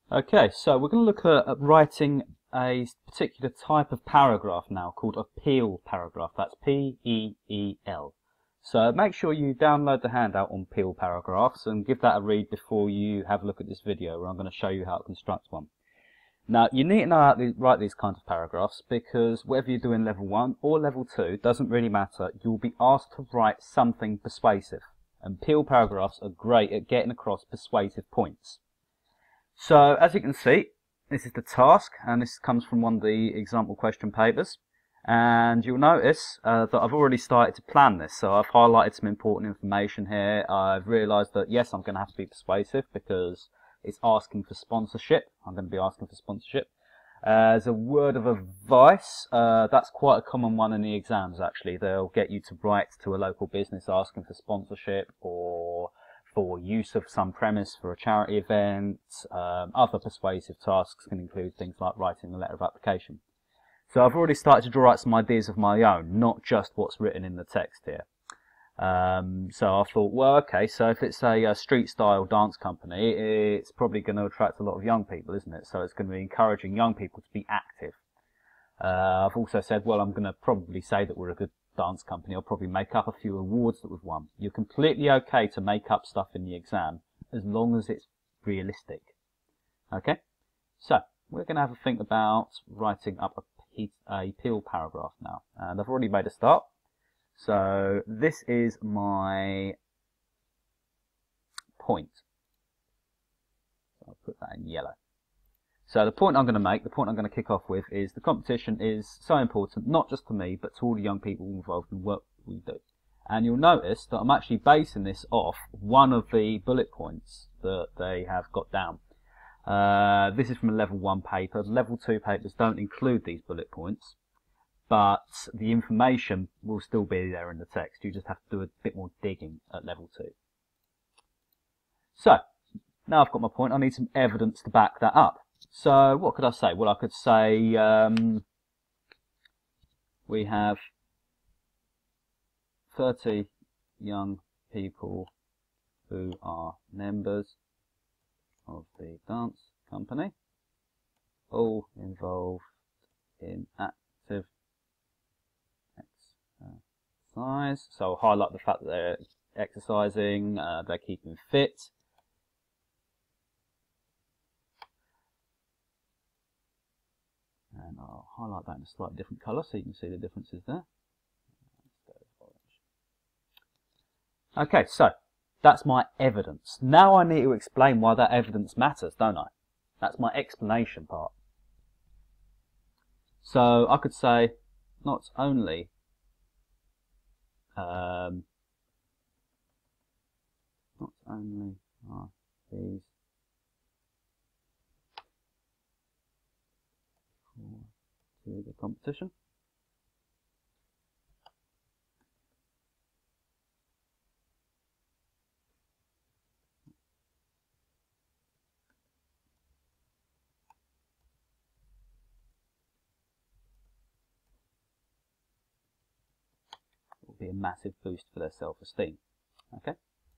Okay, so we're going to look at writing a particular type of paragraph now called a Peel paragraph. That's P-E-E-L. So make sure you download the handout on Peel paragraphs and give that a read before you have a look at this video, where I'm going to show you how to construct one. Now, you need to know how to write these kinds of paragraphs, because whether you're doing level 1 or level 2, doesn't really matter. You'll be asked to write something persuasive. And Peel paragraphs are great at getting across persuasive points. So, as you can see, this is the task, and this comes from one of the example question papers. And you'll notice that I've already started to plan this. So I've highlighted some important information here. I've realised that, yes, I'm going to have to be persuasive because it's asking for sponsorship. I'm going to be asking for sponsorship. As a word of advice, that's quite a common one in the exams, actually. They'll get you to write to a local business asking for sponsorship or for use of some premise for a charity event. Other persuasive tasks can include things like writing a letter of application. So I've already started to draw out some ideas of my own, not just what's written in the text here. So I thought, well, okay, so if it's a street-style dance company, it's probably going to attract a lot of young people, isn't it? So it's going to be encouraging young people to be active. I've also said, well, I'm going to probably say that we're a good dance company. I'll probably make up a few awards that we've won. You're completely okay to make up stuff in the exam as long as it's realistic. Okay? So we're going to have a think about writing up a Peel paragraph now. And I've already made a start. So this is my point. I'll put that in yellow. So the point I'm going to make, the point I'm going to kick off with is the competition is so important, not just to me, but to all the young people involved in the work we do. And you'll notice that I'm actually basing this off one of the bullet points that they have got down. This is from a level 1 paper. Level 2 papers don't include these bullet points, but the information will still be there in the text. You just have to do a bit more digging at level 2. So, now I've got my point, I need some evidence to back that up. So, what could I say? Well, I could say we have 30 young people who are members of the dance company, all involved in active exercise. So I'll highlight the fact that they're exercising, they're keeping fit. And I'll highlight that in a slightly different colour so you can see the differences there. Okay, so that's my evidence. Now I need to explain why that evidence matters, don't I? That's my explanation part. So I could say, not only are these to the competition, will be a massive boost for their self-esteem. Okay,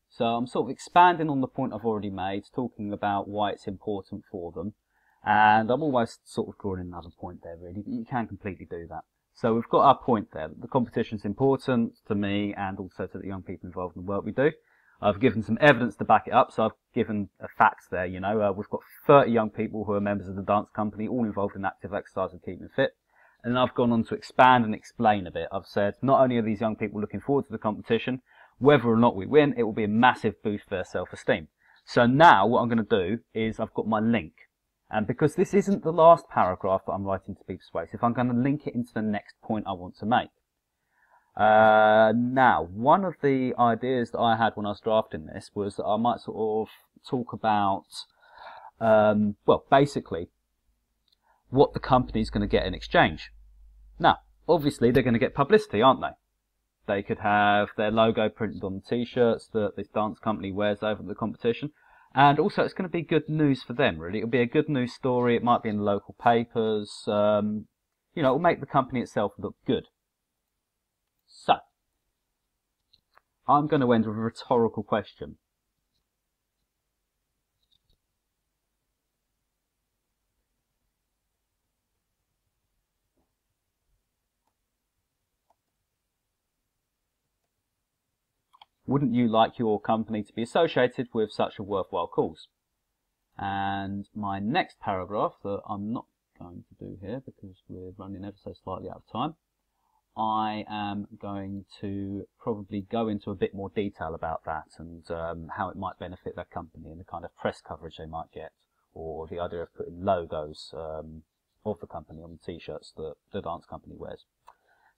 so I'm sort of expanding on the point I've already made, talking about why it's important for them, and I'm almost sort of drawing another point there really, but you can completely do that. So we've got our point there. The competition's important to me and also to the young people involved in the work we do. I've given some evidence to back it up, so I've given a fact there, you know. We've got 30 young people who are members of the dance company, all involved in active exercise and keeping fit. And then I've gone on to expand and explain a bit. I've said not only are these young people looking forward to the competition, whether or not we win, it will be a massive boost for their self-esteem. So now what I'm going to do is I've got my link. And because this isn't the last paragraph that I'm writing to be persuasive, I'm going to link it into the next point I want to make. Now, one of the ideas that I had when I was drafting this was that I might sort of talk about, well, basically, what the company's going to get in exchange. Now, obviously, they're going to get publicity, aren't they? They could have their logo printed on the t-shirts that this dance company wears over the competition. And also, it's going to be good news for them, really. It'll be a good news story. It might be in the local papers. You know, it'll make the company itself look good. So, I'm going to end with a rhetorical question. Wouldn't you like your company to be associated with such a worthwhile cause? And my next paragraph that I'm not going to do here because we're running ever so slightly out of time, I am going to probably go into a bit more detail about that and how it might benefit their company and the kind of press coverage they might get, or the idea of putting logos of the company on the t-shirts that the dance company wears.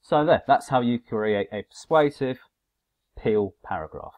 So that's how you create a persuasive Peel paragraph.